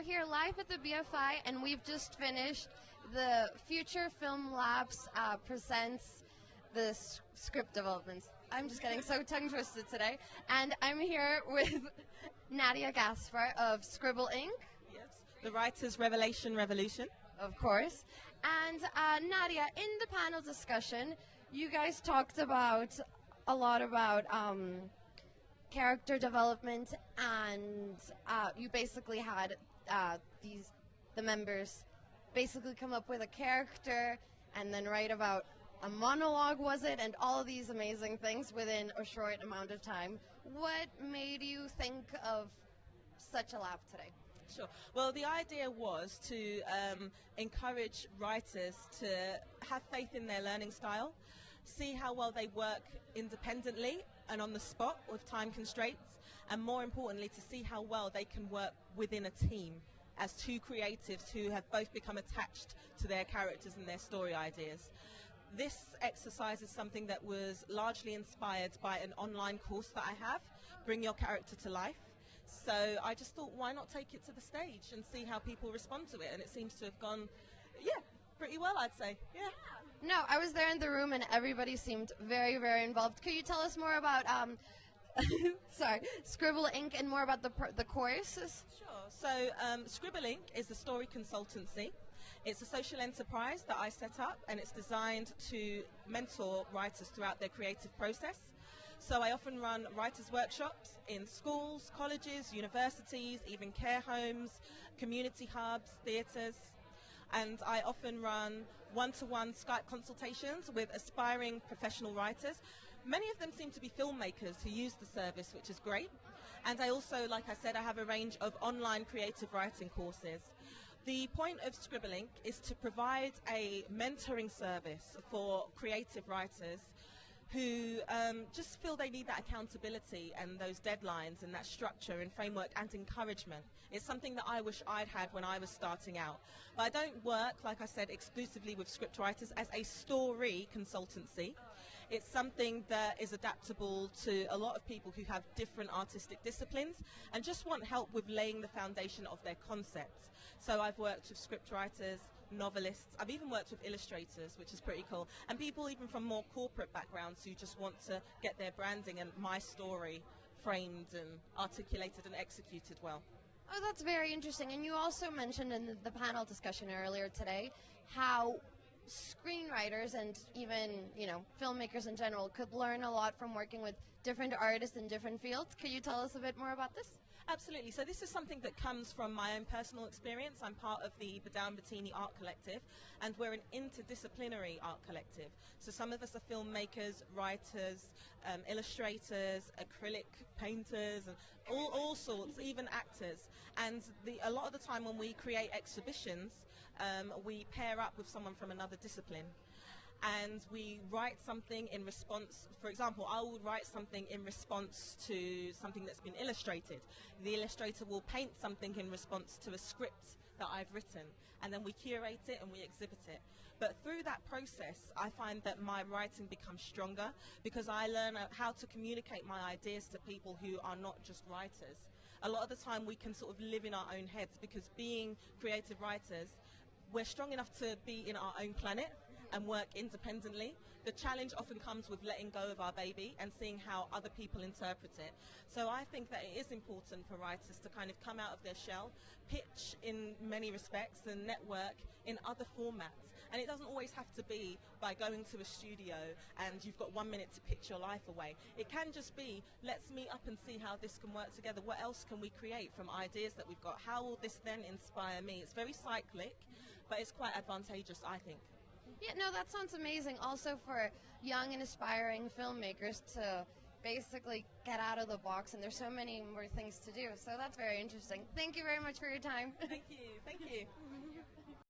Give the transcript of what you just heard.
here live at the BFI, and we've just finished the Future Film Labs presents the script developments. I'm just getting so tongue-twisted today. And I'm here with Nadia Gaspar of Scribble Ink. Yes, the Writer's Revolution. Of course. And Nadia, in the panel discussion, you guys talked about a lot about character development, and you basically had the members basically come up with a character and then write about a monologue, was it, and all of these amazing things within a short amount of time. What made you think of such a lab today? Sure. Well, the idea was to encourage writers to have faith in their learning style, see how well they work independently and on the spot with time constraints, and more importantly, to see how well they can work within a team as two creatives who have both become attached to their characters and their story ideas. This exercise is something that was largely inspired by an online course that I have, Bring Your Character to Life. So I just thought, why not take it to the stage and see how people respond to it? And it seems to have gone, pretty well, I'd say. Yeah. No, I was there in the room and everybody seemed very, very involved. Could you tell us more about Scribble Ink and more about the courses? Sure. So Scribble Ink is a story consultancy. It's a social enterprise that I set up, and it's designed to mentor writers throughout their creative process. So I often run writers' workshops in schools, colleges, universities, even care homes, community hubs, theatres. And I often run one-to-one Skype consultations with aspiring professional writers. Many of them seem to be filmmakers who use the service, which is great. And I also, like I said, I have a range of online creative writing courses. The point of Scribble Ink is to provide a mentoring service for creative writers who just feel they need that accountability and those deadlines and that structure and framework and encouragement. It's something that I wish I'd had when I was starting out. But I don't work, like I said, exclusively with scriptwriters as a story consultancy. It's something that is adaptable to a lot of people who have different artistic disciplines and just want help with laying the foundation of their concepts. So I've worked with scriptwriters, novelists, I've even worked with illustrators, which is pretty cool, and people even from more corporate backgrounds who just want to get their branding and my story framed and articulated and executed well. Oh, that's very interesting. And you also mentioned in the panel discussion earlier today how screenwriters and even, filmmakers in general could learn a lot from working with different artists in different fields. Could you tell us a bit more about this? Absolutely. So this is something that comes from my own personal experience. I'm part of the Badao Bettini Art Collective, and we're an interdisciplinary art collective. So some of us are filmmakers, writers, illustrators, acrylic painters, and all sorts, even actors. And a lot of the time when we create exhibitions, we pair up with someone from another discipline. And we write something in response. For example, I will write something in response to something that's been illustrated. The illustrator will paint something in response to a script that I've written, and then we curate it and we exhibit it. But through that process, I find that my writing becomes stronger because I learn how to communicate my ideas to people who are not just writers. A lot of the time we can sort of live in our own heads because being creative writers, we're strong enough to be in our own planet and work independently. The challenge often comes with letting go of our baby and seeing how other people interpret it. So I think that it is important for writers to kind of come out of their shell, pitch in many respects and network in other formats. And it doesn't always have to be by going to a studio and you've got 1 minute to pitch your life away. It can just be, let's meet up and see how this can work together. What else can we create from ideas that we've got? How will this then inspire me? It's very cyclic, but it's quite advantageous, I think. Yeah, no, that sounds amazing. Also for young and aspiring filmmakers to basically get out of the box, and there's so many more things to do. So that's very interesting. Thank you very much for your time. Thank you. Thank you.